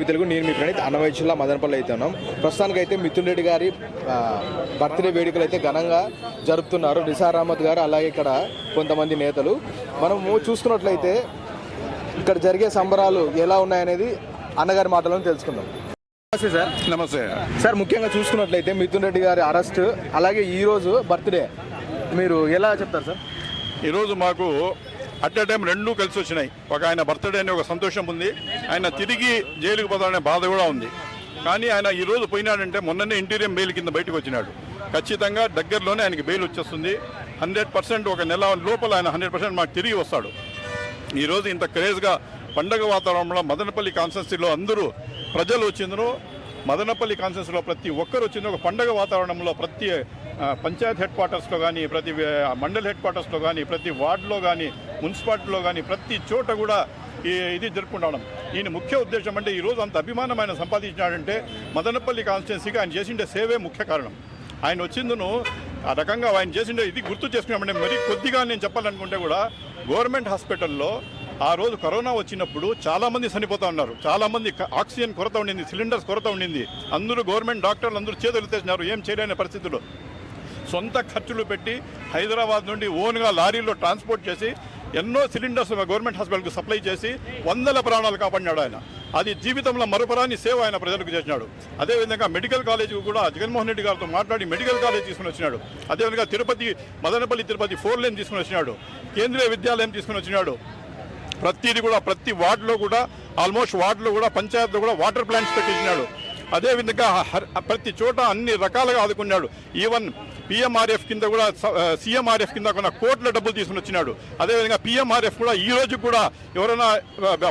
TV Telugu. నేను మీ ప్రణీత్ అన్నమయ్య జిల్లా మదనపల్లి అయితే ఉన్నాం. ప్రస్తుతానికి అయితే మిథున్ రెడ్డి గారి బర్త్డే వేడుకలు అయితే ఘనంగా జరుపుతున్నారు నిసార్ అహ్మద్ గారు, అలాగే ఇక్కడ కొంతమంది నేతలు. మనము చూసుకున్నట్లయితే ఇక్కడ జరిగే సంబరాలు ఎలా ఉన్నాయనేది అన్నగారి మాటలను తెలుసుకుందాం. నమస్తే సార్. నమస్తే సార్, ముఖ్యంగా చూసుకున్నట్లయితే మిథున్ రెడ్డి గారి అరెస్ట్, అలాగే ఈరోజు బర్త్డే, మీరు ఎలా చెప్తారు సార్? ఈరోజు మాకు అట్ ఏ టైం రెండూ కలిసి వచ్చినాయి. ఒక ఆయన బర్త్డే అనే ఒక సంతోషం ఉంది, ఆయన తిరిగి జైలుకు పోతాడనే బాధ కూడా ఉంది. కానీ ఆయన ఈరోజు పోయినాడంటే మొన్ననే ఇంటీరియం బెయిల్ కింద బయటకు వచ్చినాడు. ఖచ్చితంగా దగ్గరలోనే ఆయనకి బెయిల్ వచ్చేస్తుంది. 100% ఒక నెల లోపల ఆయన 100% మాకు తిరిగి వస్తాడు. ఈరోజు ఇంత క్రేజ్గా పండగ వాతావరణంలో మదనపల్లి కాన్స్టిట్యున్సీలో అందరూ ప్రజలు వచ్చిందరో, మదనపల్లి కాన్స్టిట్యున్సీలో ప్రతి ఒక్కరు వచ్చిందో ఒక పండగ వాతావరణంలో ప్రతి పంచాయత్ హెడ్ క్వార్టర్స్లో కానీ, ప్రతి మండల్ హెడ్ క్వార్టర్స్లో కానీ, ప్రతి వార్డులో కానీ, మున్సిపాలిటీలో కానీ ప్రతి చోట కూడా ఇది జరుపుకుంటాం. ఈయన ముఖ్య ఉద్దేశం అంటే ఈరోజు అంత అభిమానం ఆయన సంపాదించినాడంటే మదనపల్లి కాన్స్టిట్యున్సీకి ఆయన చేసిండే సేవే ముఖ్య కారణం. ఆయన వచ్చిందును ఆ రకంగా ఆయన చేసిండే ఇది గుర్తు చేసుకున్నామంటే మరీ కొద్దిగా నేను చెప్పాలనుకుంటే కూడా గవర్నమెంట్ హాస్పిటల్లో ఆ రోజు కరోనా వచ్చినప్పుడు చాలామంది చనిపోతూ ఉన్నారు. చాలామంది ఆక్సిజన్ కొరత ఉండింది, సిలిండర్స్ కొరత ఉండింది. అందరూ గవర్నమెంట్ డాక్టర్లు అందరూ చేతులు తెచ్చినారు. ఏం చేయలేని పరిస్థితుల్లో సొంత ఖర్చులు పెట్టి హైదరాబాద్ నుండి ఓన్గా లారీలో ట్రాన్స్పోర్ట్ చేసి ఎన్నో సిలిండర్స్ గవర్నమెంట్ హాస్పిటల్కి సప్లై చేసి వందల ప్రాణాలు కాపాడినాడు ఆయన. అది జీవితంలో మరపురాని సేవ ఆయన ప్రజలకు చేసినాడు. అదేవిధంగా మెడికల్ కాలేజీకి కూడా జగన్మోహన్ రెడ్డి గారితో మాట్లాడి మెడికల్ కాలేజ్ తీసుకుని వచ్చినాడు. అదేవిధంగా మదనపల్లి తిరుపతి 4 లేన్ తీసుకుని వచ్చినాడు. కేంద్రీయ విద్యాలయం తీసుకుని వచ్చినాడు. ప్రతిదీ కూడా ప్రతి వార్డులో కూడా ఆల్మోస్ట్ వార్డులో కూడా పంచాయత్లో కూడా వాటర్ ప్లాంట్స్ పెట్టించినాడు. అదేవిధంగా ప్రతి చోట అన్ని రకాలుగా ఆదుకున్నాడు. ఈవెన్ పిఎంఆర్ఎఫ్ కింద కూడా సీఎంఆర్ఎఫ్ కింద కొన్ని కోట్ల డబ్బులు తీసుకుని వచ్చినాడు. అదేవిధంగా పిఎంఆర్ఎఫ్ కూడా ఈ రోజు కూడా ఎవరైనా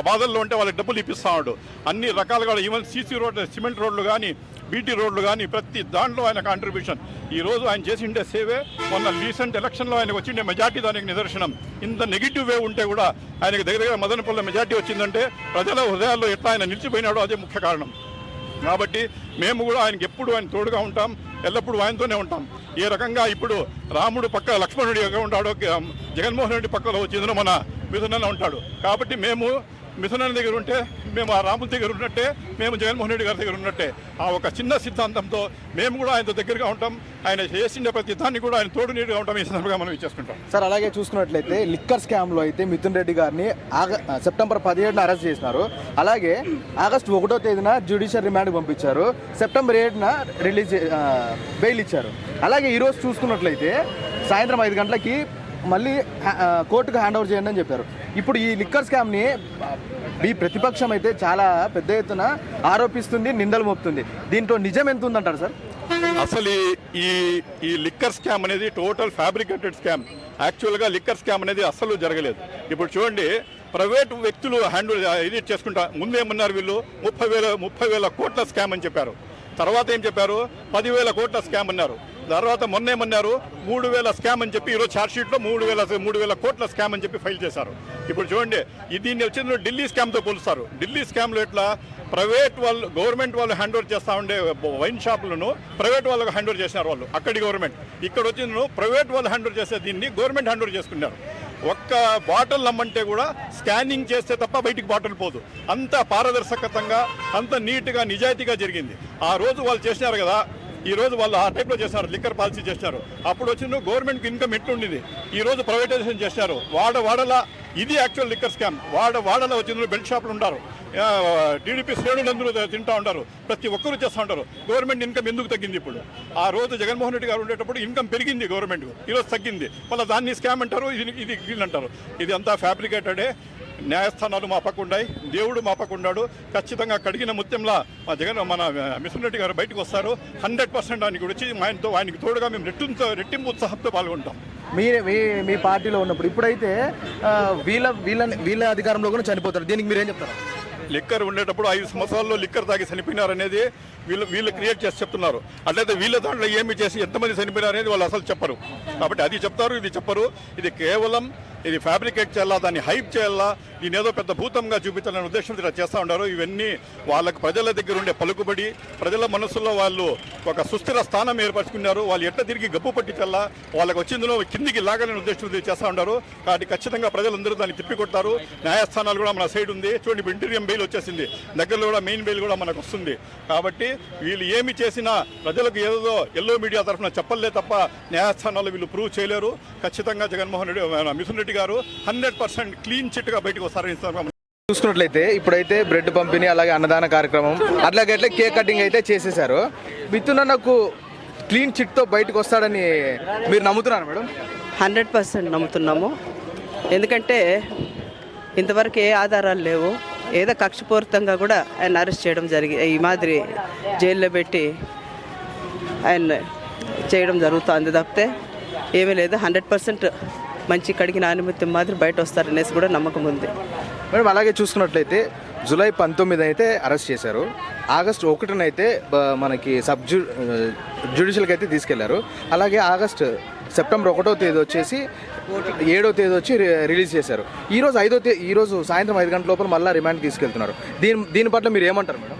బాధల్లో ఉంటే వాళ్ళకి డబ్బులు ఇప్పిస్తున్నాడు. అన్ని రకాలుగా ఈవెన్ సీసీ రోడ్లు, సిమెంట్ రోడ్లు కానీ, బీటీ రోడ్లు కానీ ప్రతి దాంట్లో ఆయన కాంట్రిబ్యూషన్. ఈరోజు ఆయన చేసిండే సేవే మొన్న రీసెంట్ ఎలక్షన్లో ఆయనకు వచ్చిండే మెజార్టీ దానికి నిదర్శనం. ఇంత నెగిటివ్ వే ఉంటే కూడా ఆయనకు దగ్గర మదనపల్లి మెజార్టీ వచ్చిందంటే ప్రజల హృదయాల్లో ఎట్లా ఆయన నిలిచిపోయినాడో అదే ముఖ్య కారణం. కాబట్టి మేము కూడా ఆయనకి ఎప్పుడు ఆయన తోడుగా ఉంటాం, ఎల్లప్పుడూ ఆయనతోనే ఉంటాం. ఏ రకంగా ఇప్పుడు రాముడు పక్క లక్ష్మణుడు ఉంటాడో, జగన్మోహన్ రెడ్డి పక్కలో వచ్చిందో మన మిథునన్న ఉంటాడు. కాబట్టి మేము మిథునన్న దగ్గర ఉంటే మేము ఆ రాముల దగ్గర ఉన్నట్టే, మేము జగన్మోహన్ రెడ్డి గారి దగ్గర ఉన్నట్టే. ఆ ఒక చిన్న సిద్ధాంతంతో మేము కూడా ఆయనతో దగ్గరగా ఉంటాం. ఆయన చేసిండే ప్రతి దాన్ని కూడా ఆయన తోడు నీడుగా ఉంటాం. ఈ సందర్భంగా మనం ఇచ్చేసుకుంటాం. సార్, అలాగే చూసుకున్నట్లయితే లిక్కర్ స్కామ్లో అయితే మిథున్ రెడ్డి గారిని సెప్టెంబర్ 17న అరెస్ట్ చేసినారు. అలాగే ఆగస్టు 1వ తేదీన జ్యుడిషియల్ రిమాండ్కి పంపించారు. సెప్టెంబర్ 7న బెయిల్ ఇచ్చారు. అలాగే ఈరోజు చూసుకున్నట్లయితే సాయంత్రం 5 గంటలకి మళ్ళీ కోర్టుకు హ్యాండ్ ఓవర్ చేయండి అని చెప్పారు. ఇప్పుడు ఈ లిక్కర్ స్కామ్ని ఈ ప్రతిపక్షం అయితే చాలా పెద్ద ఎత్తున ఆరోపిస్తుంది, నిందలు మోపుతుంది. దీంట్లో నిజం ఎంత ఉందంటారు సార్? అసలు ఈ లిక్కర్ స్కామ్ అనేది టోటల్ ఫ్యాబ్రికేటెడ్ స్కామ్. యాక్చువల్గా లిక్కర్ స్కామ్ అనేది అస్సలు జరగలేదు. ఇప్పుడు చూడండి, ప్రైవేటు వ్యక్తులు ఇది చేసుకుంటా ముందేమన్నారు, వీళ్ళు 30,000 కోట్ల స్కామ్ అని చెప్పారు. తర్వాత ఏం చెప్పారు, 10,000 కోట్ల స్కామ్ అన్నారు. తర్వాత మొన్నేమన్నారు 3,000 స్కామ్ అని చెప్పి ఈరోజు ఛార్జ్షీట్లో 3,000 కోట్ల స్కామ్ అని చెప్పి ఫైల్ చేశారు. ఇప్పుడు చూడండి, దీన్ని వచ్చింది ఢిల్లీ స్కామ్తో పోలుస్తారు. ఢిల్లీ స్కామ్లో ఎట్లా ప్రైవేట్ వాళ్ళు గవర్నమెంట్ వాళ్ళు హ్యాండ్ ఓవర్ చేస్తూ ఉండే వైన్ షాపులను ప్రైవేట్ వాళ్ళకు హ్యాండ్ ఓవర్ చేసినారు వాళ్ళు, అక్కడి గవర్నమెంట్. ఇక్కడ వచ్చింది ప్రైవేట్ వాళ్ళు హ్యాండ్ ఓవర్ చేస్తే దీన్ని గవర్నమెంట్ హ్యాండ్ ఓవర్ చేసుకున్నారు. ఒక్క బాటిల్ నమ్మంటే కూడా స్కానింగ్ చేస్తే తప్ప బయటికి బాటిల్ పోదు. అంత పారదర్శకతంగా, అంత నీట్గా, నిజాయితీగా జరిగింది. ఆ రోజు వాళ్ళు చేసినారు కదా, ఈ రోజు వాళ్ళు ఆ టైప్లో చేశారు, లిక్కర్ పాలసీ చేశారు. అప్పుడు వచ్చిన గవర్నమెంట్కి ఇన్కమ్ ఎట్లుండింది, ఈ రోజు ప్రైవేటైజేషన్ చేశారు. వాడలా ఇది యాక్చువల్ లిక్కర్ స్కామ్. వాడలా వచ్చిన బెల్ట్ షాపులు ఉంటారు, టీడీపీ శ్రేణులందరూ తింటూ ఉంటారు, ప్రతి ఒక్కరూ చేస్తూ ఉంటారు. గవర్నమెంట్ ఇన్కమ్ ఎందుకు తగ్గింది? ఇప్పుడు ఆ రోజు జగన్మోహన్ రెడ్డి గారు ఉండేటప్పుడు ఇన్కమ్ పెరిగింది గవర్నమెంట్, ఈరోజు తగ్గింది. మళ్ళీ దాన్ని స్కామ్ అంటారు, ఇది అంటారు. ఇది అంతా ఫ్యాబ్రికేటెడే. న్యాయస్థానాలు మా పక్క ఉన్నాయి, దేవుడు మా పక్క ఉన్నాడు. ఖచ్చితంగా కడిగిన ముత్యంలా మన మిథున్ రెడ్డి గారు బయటకు వస్తారు. 100% ఆయనకి వచ్చి ఆయనకి తోడుగా మేము రెట్టింపు ఉత్సాహంతో పాల్గొంటాం. మీ పార్టీలో ఉన్నప్పుడు ఇప్పుడైతే వీళ్ళ అధికారంలో కూడా చనిపోతారు. దీనికి మీరేం చెప్తారు? లిక్కర్ ఉండేటప్పుడు 5 సంవత్సరాల్లో లిక్కర్ తాగి చనిపోయినారనేది వీళ్ళు క్రియేట్ చేసి చెప్తున్నారు. అట్లయితే వీళ్ళ దాంట్లో ఏమి చేసి ఎంతమంది చనిపోయినారు అనేది వాళ్ళు అసలు చెప్పరు. కాబట్టి అది చెప్తారు, ఇది చెప్పరు. ఇది కేవలం ఇది ఫ్యాబ్రికేట్ చేయాలా, దాన్ని హైప్ చేయాలా, దీని ఏదో పెద్ద భూతంగా చూపించాలనే ఉద్దేశంతో ఇలా చేస్తూ ఉంటారు. ఇవన్నీ వాళ్ళకి ప్రజల దగ్గర ఉండే పలుకుబడి, ప్రజల మనసుల్లో వాళ్ళు ఒక సుస్థిర స్థానం ఏర్పరచుకున్నారు. వాళ్ళు ఎట్లా తిరిగి గబ్బు పట్టించాలా, వాళ్ళకి వచ్చిందిలో కిందికి లాగాలని ఉద్దేశంతో చేస్తూ ఉంటారు. కాబట్టి ఖచ్చితంగా ప్రజలందరూ దాన్ని తిప్పికొడతారు. న్యాయస్థానాలు కూడా మన సైడ్ ఉంది. చూడండి, ఇప్పుడు ఇంటీరియం బెయిల్ వచ్చేసింది, దగ్గరలో కూడా మెయిన్ బెయిల్ కూడా మనకు వస్తుంది. కాబట్టి వీళ్ళు ఏమి చేసినా ప్రజలకు ఏదో ఎల్లో మీడియా తరఫున చెప్పలే తప్ప న్యాయస్థానాలు వీళ్ళు ప్రూవ్ చేయలేరు. ఖచ్చితంగా జగన్మోహన్ రెడ్డి, మిథున్ రెడ్డి గారు 100% క్లీన్ చిట్గా బయటకు వస్తారని చూసుకున్నట్లయితే ఇప్పుడైతే బ్రెడ్ పంపిణీ, అలాగే అన్నదాన కార్యక్రమం, అట్లాగే కేక్ కటింగ్ అయితే చేసేసారు. మిథున్ అన్నకు క్లీన్ చిట్తో బయటకు వస్తాడని మీరు నమ్ముతున్నారు మేడం? 100% నమ్ముతున్నాము. ఎందుకంటే ఇంతవరకు ఏ ఆధారాలు లేవు. ఏదో కక్షపూరితంగా కూడా ఆయన అరెస్ట్ చేయడం ఈ మాదిరి జైల్లో పెట్టి ఆయన చేయడం జరుగుతుంది తప్పితే ఏమీ లేదు. 100% మంచి కడిగిన ఆనిమిత్యం మాదిరి బయట వస్తారనేసి కూడా నమ్మకం ఉంది మేడం. అలాగే చూసుకున్నట్లయితే జూలై 19 అయితే అరెస్ట్ చేశారు. ఆగస్టు 1 అయితే మనకి జ్యుడిషియల్కి అయితే తీసుకెళ్లారు. అలాగే సెప్టెంబర్ 1వ తేదీ వచ్చేసి 7వ తేదీ వచ్చి రిలీజ్ చేశారు. ఈరోజు సాయంత్రం 5 గంటల లోపల మళ్ళీ రిమాండ్ తీసుకెళ్తున్నారు. దీని పట్ల మీరు ఏమంటారు మేడం?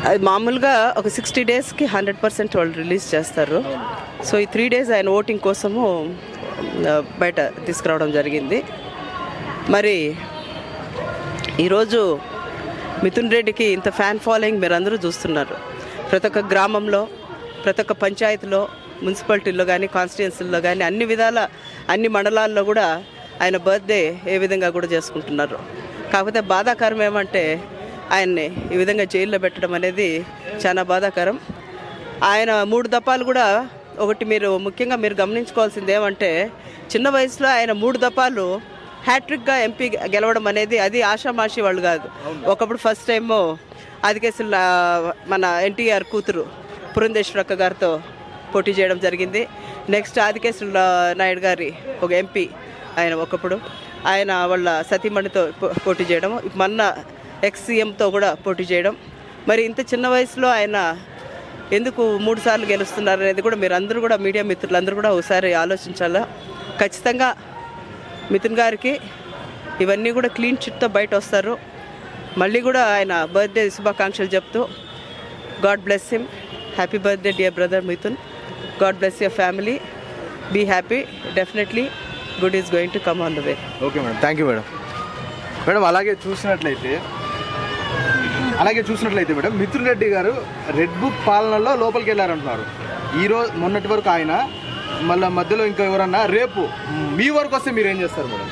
అది మామూలుగా ఒక 60 డేస్కి 100% వాళ్ళు రిలీజ్ చేస్తారు. సో ఈ 3 డేస్ ఆయన ఓటింగ్ కోసము బయట తీసుకురావడం జరిగింది. మరి ఈరోజు మిథున్ రెడ్డికి ఇంత ఫ్యాన్ ఫాలోయింగ్ మీరు అందరూ చూస్తున్నారు. ప్రతి ఒక్క గ్రామంలో, ప్రతి ఒక్క పంచాయతీలో, మున్సిపాలిటీల్లో కానీ, కాన్స్టిట్యున్సీల్లో కానీ, అన్ని విధాల అన్ని మండలాల్లో కూడా ఆయన బర్త్డే ఏ విధంగా కూడా చేసుకుంటున్నారు. కాకపోతే బాధాకరం ఏమంటే ఆయన్ని ఈ విధంగా జైల్లో పెట్టడం అనేది చాలా బాధాకరం. ఆయన 3 దఫాలు కూడా ఒకటి ముఖ్యంగా మీరు గమనించుకోవాల్సింది ఏమంటే చిన్న వయసులో ఆయన 3 దఫాలు హ్యాట్రిక్గా ఎంపీ గెలవడం అనేది అది ఆషామాషి వాళ్ళు కాదు. ఒకప్పుడు ఫస్ట్ టైము ఆదికేశుల మన ఎన్టీఆర్ కూతురు పురంధేశ్వరక్క గారితో పోటీ చేయడం జరిగింది. నెక్స్ట్ ఆదికేశుల నాయుడు గారి ఒక ఎంపీ ఆయన ఒకప్పుడు ఆయన వాళ్ళ సతీమణితో పోటీ చేయడం, మొన్న ఎక్స్-సీఎంతో కూడా పోటీ చేయడం. మరి ఇంత చిన్న వయసులో ఆయన ఎందుకు 3 సార్లు గెలుస్తున్నారు అనేది కూడా మీరు అందరూ కూడా మీడియా మిత్రులందరూ కూడా ఒకసారి ఆలోచించాలా. ఖచ్చితంగా మిథున్ గారికి ఇవన్నీ కూడా క్లీన్ చిట్తో బయట వస్తారు. మళ్ళీ కూడా ఆయన బర్త్డే శుభాకాంక్షలు చెప్తూ god bless him. Happy birthday dear brother Mithun. God bless your family. Be happy. Definitely good is going to come on the way. Okay madam, thank you madam. Madam అలాగే చూసినట్లయితే మేడం మిథున్ రెడ్డి గారు రెడ్ బుక్ పాలనలో లోపలికి వెళ్ళారంటున్నారు. ఈరోజు మొన్నటి వరకు ఆయన, మళ్ళీ మధ్యలో ఇంకా ఎవరన్నా, రేపు మీ వరకు వస్తే మీరు ఏం చేస్తారు మేడం?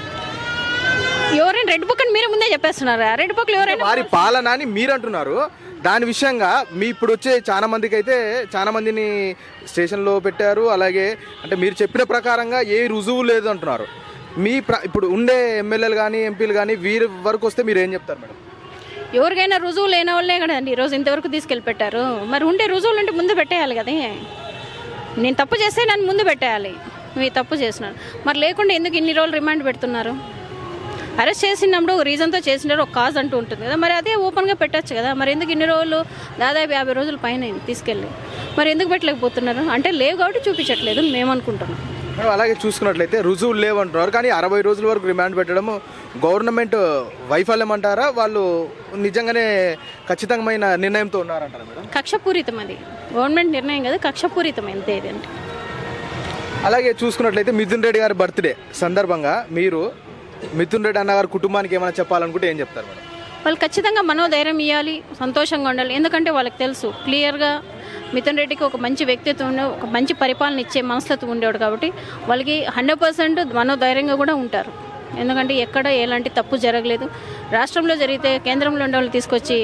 ఎవరైనా రెడ్ బుక్ అని మీరు ముందే చెప్పేస్తున్నారా? రెడ్ బుక్ వారి పాలన అని మీరు అంటున్నారు. దాని విషయంగా ఇప్పుడు వచ్చే చాలా మందిని స్టేషన్లో పెట్టారు. అలాగే అంటే మీరు చెప్పిన ప్రకారంగా ఏ రుజువు లేదు అంటున్నారు. ఇప్పుడు ఉండే ఎమ్మెల్యేలు కానీ, ఎంపీలు కానీ వీరి వరకు వస్తే మీరు ఏం చెప్తారు మేడం? ఎవరికైనా రుజువు లేని వాళ్ళే కదండి ఈరోజు ఇంతవరకు తీసుకెళ్ళి పెట్టారు. మరి ఉండే రుజువులు ఉంటే ముందు పెట్టేయాలి కదా. నేను తప్పు చేస్తే నన్ను ముందు పెట్టేయాలి. మీరు తప్పు చేసినారు, మరి లేకుండా ఎందుకు ఇన్ని రోజులు రిమాండ్ పెడుతున్నారు? అరెస్ట్ చేసినప్పుడు రీజన్తో చేసినారు, ఒక కాజ్ అంటూ ఉంటుంది కదా. మరి అదే ఓపెన్గా పెట్టచ్చు కదా. మరి ఎందుకు ఇన్ని రోజులు, దాదాపు 50 రోజుల పైన తీసుకెళ్ళి మరి ఎందుకు పెట్టలేకపోతున్నారు? అంటే లేవు కాబట్టి చూపించట్లేదు మేము అనుకుంటున్నాం. అలాగే చూసుకున్నట్లయితే రుజువులు లేవంటున్నారు, కానీ 60 రోజుల వరకు రిమాండ్ పెట్టడం గవర్నమెంట్ వైఫల్యం అంటారా, వాళ్ళు నిజంగానే ఖచ్చితమైన నిర్ణయంతో ఉన్నారంటారా మేడం? కక్షపూరితం, అది గవర్నమెంట్ నిర్ణయం కదా, కక్షపూరితం అంతే. ఇదంటే అలాగే చూసుకున్నట్లయితే మిథున్ రెడ్డి గారి బర్త్డే సందర్భంగా మీరు మిథున్ రెడ్డి అన్న గారి కుటుంబానికి ఏమైనా చెప్పాలనుకుంటే ఏం చెప్తారు మేడం? వాళ్ళు ఖచ్చితంగా మనోధైర్యం ఇవ్వాలి, సంతోషంగా ఉండాలి. ఎందుకంటే వాళ్ళకి తెలుసు క్లియర్గా మిథున్ రెడ్డికి ఒక మంచి వ్యక్తిత్వం, ఒక మంచి పరిపాలన ఇచ్చే మనస్తత్వం ఉండేవాడు. కాబట్టి వాళ్ళకి 100% మనోధైర్యంగా కూడా ఉంటారు. ఎందుకంటే ఎక్కడ ఎలాంటి తప్పు జరగలేదు. రాష్ట్రంలో జరిగితే కేంద్రంలో ఉండే వాళ్ళు తీసుకొచ్చి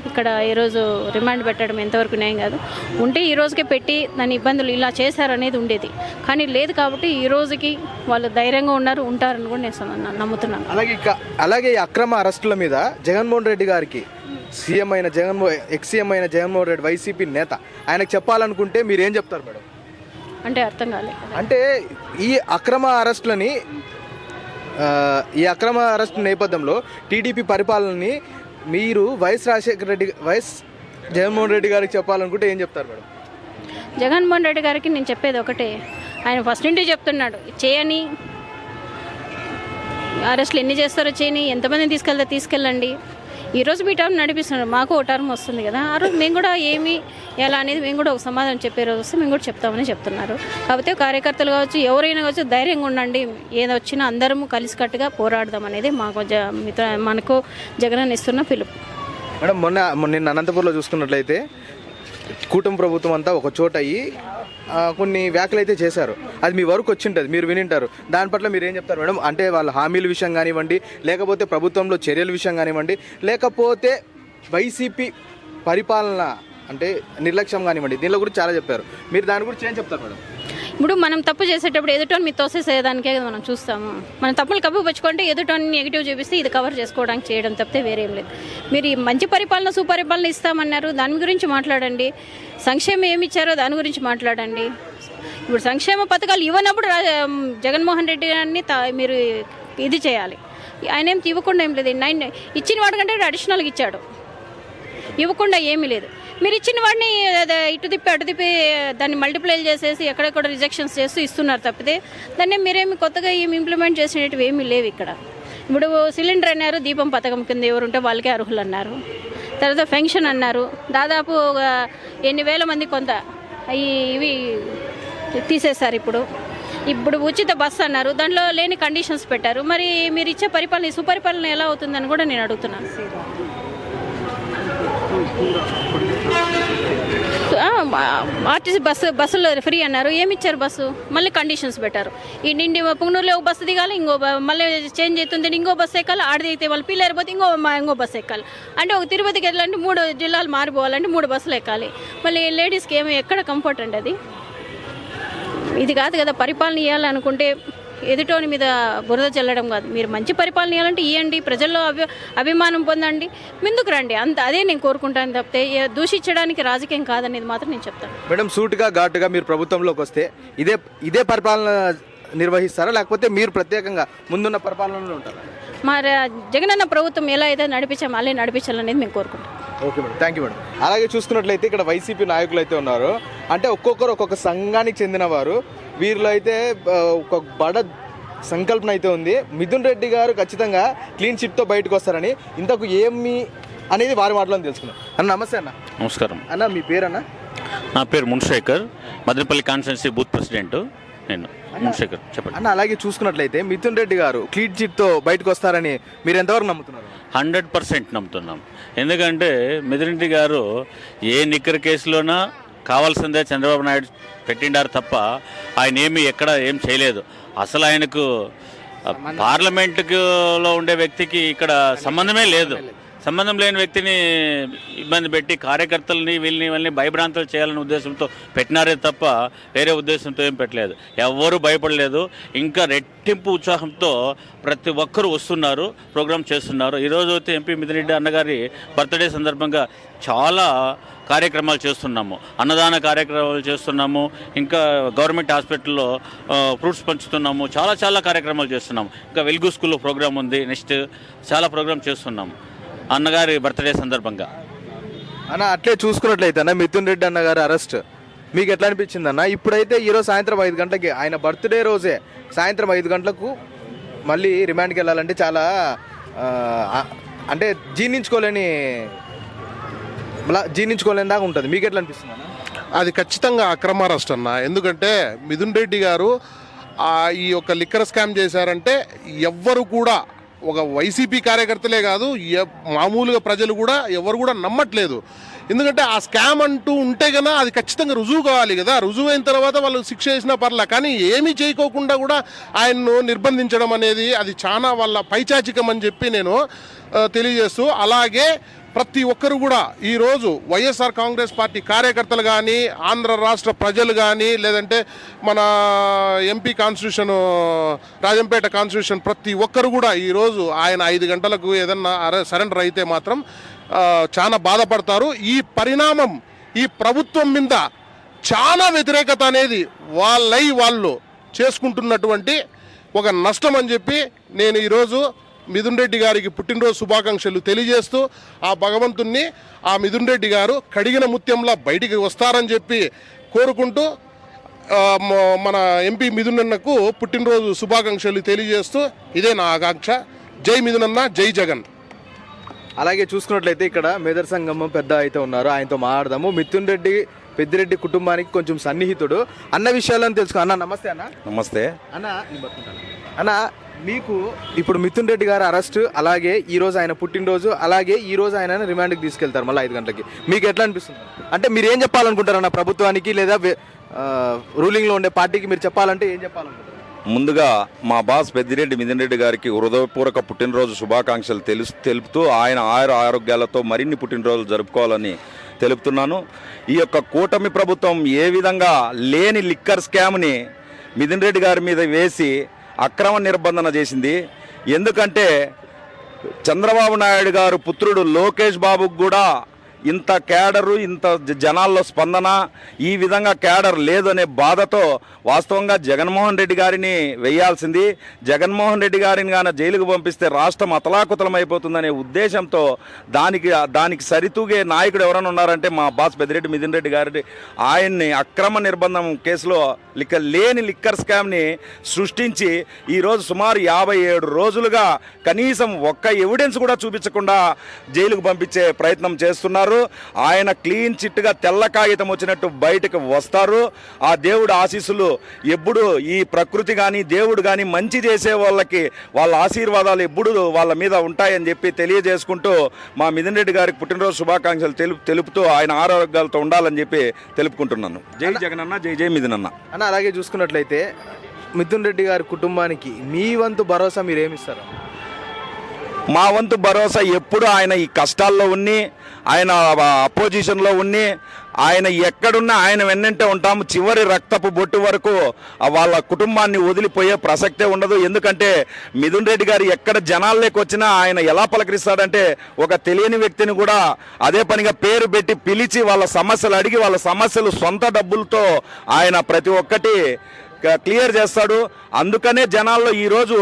ఇక్కడ ఈరోజు రిమాండ్ పెట్టడం ఎంతవరకు న్యాయం కాదు. ఉంటే ఈ రోజుకే పెట్టి దాని ఇబ్బందులు ఇలా చేశారనేది ఉండేది, కానీ లేదు. కాబట్టి ఈ రోజుకి వాళ్ళు ధైర్యంగా ఉంటారని కూడా నేను నమ్ముతున్నాను. అలాగే ఈ అక్రమ అరెస్టుల మీద జగన్మోహన్ రెడ్డి గారికి ఎక్స్-సీఎం అయిన జగన్మోహన్ రెడ్డి, వైసీపీ నేత, ఆయనకు చెప్పాలనుకుంటే మీరు ఏం చెప్తారు మేడం? అంటే అర్థం కాలేదు. అంటే ఈ అక్రమ అరెస్ట్ నేపథ్యంలో టీడీపీ పరిపాలనని మీరు వైఎస్ జగన్మోహన్ రెడ్డి గారికి చెప్పాలనుకుంటే ఏం చెప్తారు మేడం? జగన్మోహన్ రెడ్డి గారికి నేను చెప్పేది ఒకటే, ఆయన ఫస్ట్ నుండి చెప్తున్నాడు చేయని అరెస్టులు ఎన్ని చేస్తారో చేయని, ఎంతమందిని తీసుకెళ్ళండి. ఈరోజు మీ టర్మ్ నడిపిస్తున్నారు, మాకు ఓ టర్మ్ వస్తుంది కదా, ఆ రోజు మేము కూడా ఏమి ఎలా అనేది మేము కూడా ఒక సమాధానం చెప్పే రోజు వస్తే మేము కూడా చెప్తామని చెప్తున్నారు. కాకపోతే కార్యకర్తలు కావచ్చు, ఎవరైనా కావచ్చు, ధైర్యంగా ఉండండి, ఏదొచ్చినా అందరము కలిసికట్టుగా పోరాడదాం అనేది మనకు జగన్ ఇస్తున్న పిలుపు. మేడం, నిన్న అనంతపురంలో చూసుకున్నట్లయితే కూటమి ప్రభుత్వం అంతా ఒక చోట అయ్యి కొన్ని వ్యాఖ్యలు అయితే చేశారు. అది మీ వరకు వచ్చింటుంది, మీరు వినింటారు. దాని పట్ల మీరు ఏం చెప్తారు మేడం? అంటే వాళ్ళ హామీల విషయం కానివ్వండి, లేకపోతే ప్రభుత్వంలో చర్యల విషయం కానివ్వండి, లేకపోతే వైసీపీ పరిపాలన అంటే నిర్లక్ష్యం కానివ్వండి, దీనిలో గురించి చాలా చెప్పారు. మీరు దాని గురించి ఏం చెప్తారు మేడం? ఇప్పుడు మనం తప్పు చేసేటప్పుడు ఎదుటోని మీ తోసేసేదానికే మనం చూస్తాము. మనం తప్పులు కప్పు పెంచుకుంటే ఎదుటోని నెగిటివ్ చూపిస్తే ఇది కవర్ చేసుకోవడానికి చేయడం తప్పితే వేరేం లేదు. మీరు ఈ మంచి పరిపాలన సుపరిపాలన ఇస్తామన్నారు, దాని గురించి మాట్లాడండి. సంక్షేమం ఏమి ఇచ్చారో దాని గురించి మాట్లాడండి. ఇప్పుడు సంక్షేమ పథకాలు ఇవ్వనప్పుడు జగన్మోహన్ రెడ్డి గారిని మీరు ఇది చేయాలి. ఆయన ఏం ఇవ్వకుండా ఏం లేదు, 9 ఇచ్చిన వాడికంటే అడిషనల్గా ఇచ్చాడు, ఇవ్వకుండా ఏమీ లేదు. మీరు ఇచ్చిన వాడిని ఇటు తిప్పి అటు తిప్పి దాన్ని మల్టిప్లై చేసేసి ఎక్కడెక్కడ రిజెక్షన్స్ చేస్తూ ఇస్తున్నారు తప్పితే దాన్ని మీరేమి కొత్తగా ఏమి ఇంప్లిమెంట్ చేసినట్టు ఏమీ లేవు ఇక్కడ. ఇప్పుడు సిలిండర్ అన్నారు, దీపం పథకం కింద ఎవరుంటే వాళ్ళకే అర్హులు అన్నారు. తర్వాత పెన్షన్ అన్నారు, దాదాపు ఎన్ని వేల మంది కొంత ఇవి తీసేశారు. ఇప్పుడు ఉచిత బస్సు అన్నారు, దాంట్లో లేని కండిషన్స్ పెట్టారు. మరి మీరు ఇచ్చే పరిపాలన సుపరిపాలన ఎలా అవుతుందని కూడా నేను అడుగుతున్నాను. ఆర్టీసీ బస్సులో ఫ్రీ అన్నారు, ఏమి ఇచ్చారు? బస్సు మళ్ళీ కండిషన్స్ పెట్టారు. ఈ నిండి పుంగనూరులో ఒక బస్సు దిగాలి, మళ్ళీ చేంజ్ అవుతుంది, ఇంకో బస్సు ఎక్కాలి, ఆడదైతే వాళ్ళు పిల్లలు పోతే ఇంకో బస్సు ఎక్కాలి. అంటే ఒక తిరుపతికి వెళ్ళాలంటే 3 జిల్లాలు మారిపోవాలంటే 3 బస్సులు ఎక్కాలి. మళ్ళీ లేడీస్కి ఎక్కడ కంఫర్ట్ అండి అది? ఇది కాదు కదా పరిపాలన ఇవ్వాలనుకుంటే. ఎదుటోని మీద బురద చల్లడం కాదు. మీరు మంచి పరిపాలన ఇవ్వాలంటే ఇవ్వండి, ప్రజల్లో అభిమానం పొందండి, ముందుకు రండి, అదే నేను కోరుకుంటాను తప్పితే దూషించడానికి రాజకీయం కాదనేది మాత్రం నేను చెప్తాను. మేడం, సూటుగా ఘాటుగా మీరు ప్రభుత్వంలోకి వస్తే ఇదే పరిపాలన నిర్వహిస్తారా, లేకపోతే మీరు ప్రత్యేకంగా ముందున్న పరిపాలనలో ఉంటారా? మరి జగనన్న ప్రభుత్వం ఎలా అయితే నడిపించామో అలా నడిపించాలనేది మేము కోరుకుంటాం. Okay madam, thank you madam. అలాగే చూసుకున్నట్లయితే ఇక్కడ వైసీపీ నాయకులు అయితే ఉన్నారు. అంటే ఒక్కొక్కరు ఒక్కొక్క సంఘానికి చెందినవారు. వీరిలో అయితే ఒక బడ సంకల్పన అయితే ఉంది. మిథున్ రెడ్డి గారు ఖచ్చితంగా క్లీన్ చిట్తో బయటకు వస్తారని. ఇంతకు ఏమి అనేది వారి మాటలో తెలుసుకున్నాం. అన్న నమస్తే. అన్న నమస్కారం. అన్న మీ పేరు? అన్న నా పేరు మున్శేఖర్, మదనపల్లి కాన్స్టిట్యున్సీ బూత్ ప్రెసిడెంట్ నేను. మున్శేఖర్ చెప్పండి. అన్న, అలాగే చూసుకున్నట్లయితే మిథున్ రెడ్డి గారు క్లీన్ చిట్తో బయటకు వస్తారని మీరు ఎంతవరకు నమ్ముతున్నారు? 100% నమ్ముతున్నాం. ఎందుకంటే మిథున్ రెడ్డి గారు ఏ నిక్కర్ కేసులోనా కావాల్సిందే చంద్రబాబు నాయుడు పెట్టిండారు తప్ప ఆయన ఎక్కడ ఏం చేయలేదు. అసలు ఆయనకు పార్లమెంటులో ఉండే వ్యక్తికి ఇక్కడ సంబంధమే లేదు. సంబంధం లేని వ్యక్తిని ఇబ్బంది పెట్టి కార్యకర్తలని వీళ్ళని భయభ్రాంతులు చేయాలనే ఉద్దేశంతో పెట్టినారే తప్ప వేరే ఉద్దేశంతో ఏం పెట్టలేదు. ఎవ్వరూ భయపడలేదు. ఇంకా రెట్టింపు ఉత్సాహంతో ప్రతి ఒక్కరూ వస్తున్నారు, ప్రోగ్రామ్ చేస్తున్నారు. ఈరోజు అయితే ఎంపీ మిథున్ రెడ్డి అన్నగారి బర్త్డే సందర్భంగా చాలా కార్యక్రమాలు చేస్తున్నాము. అన్నదాన కార్యక్రమాలు చేస్తున్నాము, ఇంకా గవర్నమెంట్ హాస్పిటల్లో ఫ్రూట్స్ పంచుతున్నాము, చాలా కార్యక్రమాలు చేస్తున్నాము. ఇంకా వెలుగు స్కూల్లో ప్రోగ్రామ్ ఉంది, నెక్స్ట్ చాలా ప్రోగ్రామ్ చేస్తున్నాము అన్నగారి బర్త్డే సందర్భంగా. అన్న, అట్లే చూసుకున్నట్లయితే అన్న మిథున్ రెడ్డి అన్నగారు అరెస్ట్ మీకు ఎట్లా అనిపించింది అన్న? ఇప్పుడైతే ఈరోజు సాయంత్రం 5 గంటలకి ఆయన బర్త్డే రోజే సాయంత్రం 5 గంటలకు మళ్ళీ రిమాండ్కి వెళ్ళాలంటే చాలా అంటే జీర్ణించుకోలేని దాకా ఉంటుంది. మీకు ఎట్లా అనిపిస్తుంది అన్న? అది ఖచ్చితంగా అక్రమ అరెస్ట్ అన్న. ఎందుకంటే మిథున్ రెడ్డి గారు ఈ యొక్క లిక్కర్ స్కామ్ చేశారంటే ఎవ్వరు కూడా, ఒక వైసీపీ కార్యకర్తలే కాదు, మామూలుగా ప్రజలు కూడా ఎవరు కూడా నమ్మట్లేదు. ఎందుకంటే ఆ స్కామ్ అంటూ ఉంటే కన్నా అది ఖచ్చితంగా రుజువు కావాలి కదా. రుజువు అయిన తర్వాత వాళ్ళు శిక్ష చేసినా పర్లే, కానీ ఏమీ చేయకోకుండా కూడా ఆయన్ను నిర్బంధించడం అనేది అది చాలా వాళ్ళ పైచాచికం అని చెప్పి నేను తెలియజేస్తూ, అలాగే ప్రతి ఒక్కరు కూడా ఈరోజు వైఎస్ఆర్ కాంగ్రెస్ పార్టీ కార్యకర్తలు కానీ, ఆంధ్ర రాష్ట్ర ప్రజలు కానీ, లేదంటే మన ఎంపీ కాన్స్టిట్యూషన్ రాజంపేట కాన్స్టిట్యూషన్ ప్రతి ఒక్కరు కూడా ఈరోజు ఆయన 5 గంటలకు ఏదన్నా సరెండర్ అయితే మాత్రం చాలా బాధపడతారు. ఈ పరిణామం ఈ ప్రభుత్వం మీద చాలా వ్యతిరేకత అనేది వాళ్ళు చేసుకుంటున్నటువంటి ఒక నష్టం అని చెప్పి నేను ఈరోజు మిథున్ రెడ్డి గారికి పుట్టినరోజు శుభాకాంక్షలు తెలియజేస్తూ, ఆ భగవంతుణ్ణి ఆ మిథున్ రెడ్డి గారు కడిగిన ముత్యంలా బయటికి వస్తారని చెప్పి కోరుకుంటూ మన ఎంపీ మిథునన్నకు పుట్టినరోజు శుభాకాంక్షలు తెలియజేస్తూ ఇదే నా ఆకాంక్ష. జై మిథునన్న, జై జగన్. అలాగే చూసుకున్నట్లయితే ఇక్కడ మేదర్ సంగమం పెద్ద అయితే ఉన్నారు, ఆయనతో మాట్లాడదాము. మిథున్ రెడ్డి పెద్దిరెడ్డి కుటుంబానికి కొంచెం సన్నిహితుడు. అన్న విషయాలను తెలుసుకో. అన్న నమస్తే. అన్న నమస్తే అన్న. అన్న, మీకు ఇప్పుడు మిథున్ రెడ్డి గారు అరెస్ట్, అలాగే ఈ రోజు ఆయన పుట్టినరోజు, అలాగే ఈ రోజు ఆయన రిమాండ్కి తీసుకెళ్తారు మళ్ళీ 5 గంటలకి. మీకు ఎట్లా అనిపిస్తుంది? అంటే మీరు ఏం చెప్పాలనుకుంటారన్న ప్రభుత్వానికి, లేదా రూలింగ్లో ఉండే పార్టీకి మీరు చెప్పాలంటే ఏం చెప్పాలనుకుంటారు? ముందుగా మా బాస్ పెద్దిరెడ్డి మిథున్ రెడ్డి గారికి హృదయపూర్వక పుట్టినరోజు శుభాకాంక్షలు తెలుపుతూ ఆయన ఆరోగ్యాలతో మరిన్ని పుట్టినరోజులు జరుపుకోవాలని తెలుపుతున్నాను. ఈ యొక్క కూటమి ప్రభుత్వం ఏ విధంగా లేని లిక్కర్ స్కామ్ని మిథున్ రెడ్డి గారి మీద వేసి అక్రమ నిర్బంధన చేసింది. ఎందుకంటే చంద్రబాబు నాయుడు గారు పుత్రుడు లోకేష్ బాబుకు కూడా ఇంత క్యాడరు, ఇంత జనాల్లో స్పందన, ఈ విధంగా క్యాడర్ లేదనే బాధతో వాస్తవంగా జగన్మోహన్ రెడ్డి గారిని వేయాల్సింది. జగన్మోహన్ రెడ్డి గారిని కానీ జైలుకు పంపిస్తే రాష్ట్రం అతలాకుతలమైపోతుందనే ఉద్దేశంతో దానికి సరితూగే నాయకుడు ఎవరైనా ఉన్నారంటే మా బాస్ పెద్దిరెడ్డి మిథున్ రెడ్డి గారి. ఆయన్ని అక్రమ నిర్బంధం కేసులో లేని లిక్కర్ స్కామ్ని సృష్టించి ఈరోజు సుమారు 57 రోజులుగా కనీసం ఒక్క ఎవిడెన్స్ కూడా చూపించకుండా జైలుకు పంపించే ప్రయత్నం చేస్తున్నారు. ఆయన క్లీన్ చిట్గా తెల్ల కాగితం వచ్చినట్టు బయటకు వస్తారు. ఆ దేవుడు ఆశీస్సులు ఎప్పుడు ఈ ప్రకృతి కానీ దేవుడు కానీ మంచి చేసే వాళ్ళకి వాళ్ళ ఆశీర్వాదాలు ఎప్పుడు వాళ్ళ మీద ఉంటాయని చెప్పి తెలియజేసుకుంటూ మా మిథున్ రెడ్డి గారికి పుట్టినరోజు శుభాకాంక్షలు తెలుపుతూ ఆయన ఆరోగ్యాలతో ఉండాలని చెప్పి తెలుపుకుంటున్నాను. జై జగనన్న, జై జై మిథున్ అన్న. అన్న, అలాగే చూసుకున్నట్లయితే మిథున్ రెడ్డి గారి కుటుంబానికి మీ వంతు భరోసా మీరు ఏమిస్తారు? మా వంతు భరోసా ఎప్పుడు ఆయన ఈ కష్టాల్లో ఉన్ని, ఆయన అపోజిషన్లో ఉన్ని, ఆయన ఎక్కడున్నా ఆయన వెన్నంటే ఉంటాము. చివరి రక్తపు బొట్టు వరకు వాళ్ళ కుటుంబాన్ని వదిలిపోయే ప్రసక్తే ఉండదు. ఎందుకంటే మిథున్ రెడ్డి గారు ఎక్కడ జనాల్లోకి వచ్చినా ఆయన ఎలా పలకరిస్తాడంటే ఒక తెలియని వ్యక్తిని కూడా అదే పనిగా పేరు పెట్టి పిలిచి వాళ్ళ సమస్యలు అడిగి వాళ్ళ సమస్యలు సొంత డబ్బులతో ఆయన ప్రతి ఒక్కటి క్లియర్ చేస్తాడు. అందుకనే జనాల్లో ఈరోజు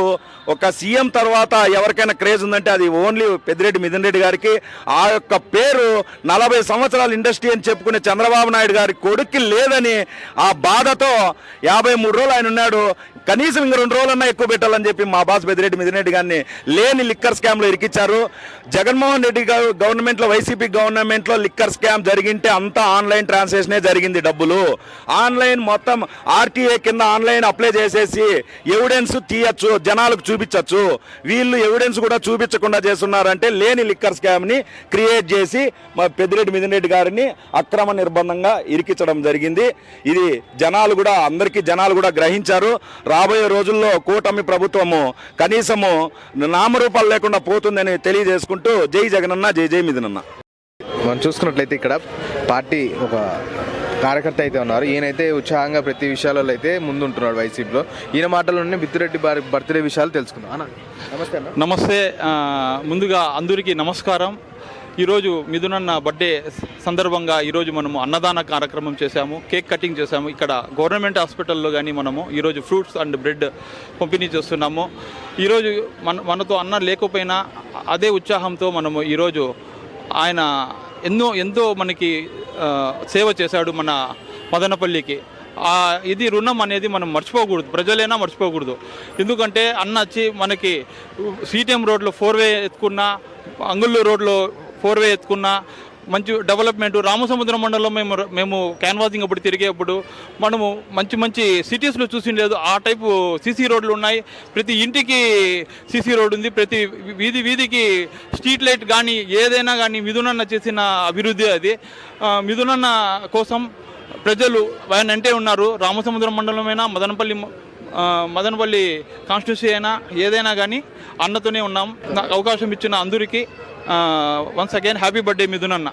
ఒక సీఎం తర్వాత ఎవరికైనా క్రేజ్ ఉందంటే అది ఓన్లీ పెద్దిరెడ్డి మిథున్ రెడ్డి గారికి. ఆ యొక్క పేరు 40 సంవత్సరాల ఇండస్ట్రీ అని చెప్పుకునే చంద్రబాబు నాయుడు గారి కొడుక్కి లేదని ఆ బాధతో 53 రోజులు ఆయన ఉన్నాడు. కనీసం ఇంక 2 రోజులన్నా ఎక్కువ పెట్టాలని చెప్పి మా బాస్ పెద్దిరెడ్డి మిథున్ రెడ్డి గారిని లేని లిక్కర్ స్కామ్లో ఇరికిచ్చారు. జగన్మోహన్ రెడ్డి గవర్నమెంట్లో, వైసీపీ గవర్నమెంట్లో లిక్కర్ స్కామ్ జరిగింటే అంతా ఆన్లైన్ ట్రాన్సాక్షనే జరిగింది. డబ్బులు ఆన్లైన్ మొత్తం ఆర్టీఏ కింద ఆన్లైన్ అప్లై చేసేసి ఎవిడెన్స్ తీయచ్చు, జనాలకు చూపించచ్చు. వీళ్ళు ఎవిడెన్స్ కూడా చూపించకుండా చేస్తున్నారంటే లేని లిక్కర్ స్కామ్ ని క్రియేట్ చేసి మా పెద్దిరెడ్డి మిథున్ రెడ్డి గారిని అక్రమ నిర్బంధంగా ఇరికించడం జరిగింది. ఇది అందరికీ జనాలు కూడా గ్రహించారు. రాబోయే రోజుల్లో కూటమి ప్రభుత్వము కనీసము నామరూపాలు లేకుండా పోతుందని తెలియజేసుకుంటూ జై జగనన్న, జై జై మిథునన్న. మనం చూసుకున్నట్లయితే ఇక్కడ పార్టీ ఒక కార్యకర్త అయితే ఉన్నారు. ఈయనైతే ఉత్సాహంగా ప్రతి విషయాలలో అయితే ముందుంటున్నాడు వైసీపీలో. ఈయన మాటల్లోనే మిథున్ రెడ్డి బర్త్డే విషయాలు తెలుసుకుందాం. అన్న నమస్తే. అన్న నమస్తే. ముందుగా అందరికీ నమస్కారం. ఈరోజు మిథునన్న బర్త్డే సందర్భంగా ఈరోజు మనము అన్నదాన కార్యక్రమం చేశాము, కేక్ కటింగ్ చేశాము. ఇక్కడ గవర్నమెంట్ హాస్పిటల్లో కానీ మనము ఈరోజు ఫ్రూట్స్ అండ్ బ్రెడ్ పంపిణీ చేస్తున్నాము. ఈరోజు మనతో అన్న లేకపోయినా అదే ఉత్సాహంతో మనము ఈరోజు ఆయన ఎంతో మనకి సేవ చేశాడు మన మదనపల్లికి. ఇది రుణం అనేది మనం మర్చిపోకూడదు, ప్రజలైనా మర్చిపోకూడదు. ఎందుకంటే అన్న వచ్చి మనకి సిటిఎం రోడ్లో 4-వే ఎత్తుకున్నా, అంగుళ్ళూరు రోడ్లో 4-వే ఎత్తుకున్నా, మంచి డెవలప్మెంట్. రామసముద్రం మండలంలో మేము క్యాన్వాసింగ్ అప్పుడు తిరిగేప్పుడు మనము మంచి సిటీస్లో చూసిండలేదు. ఆ టైపు సీసీ రోడ్లు ఉన్నాయి. ప్రతి ఇంటికి సీసీ రోడ్ ఉంది. ప్రతి వీధికి స్ట్రీట్ లైట్ కానీ ఏదైనా కానీ మిథునన్న చేసిన అభివృద్ధి అది. మిథునన్న కోసం ప్రజలు ఆయన అంటే ఉన్నారు. రామసముద్రం మండలమైనా మదనపల్లి కాన్స్టిట్యూన్సీ అయినా ఏదైనా కానీ అన్నతోనే ఉన్నాం. నాకు అవకాశం ఇచ్చిన అందరికీ వన్స్ అగైన్ హ్యాపీ బర్త్డే మిథునన్న.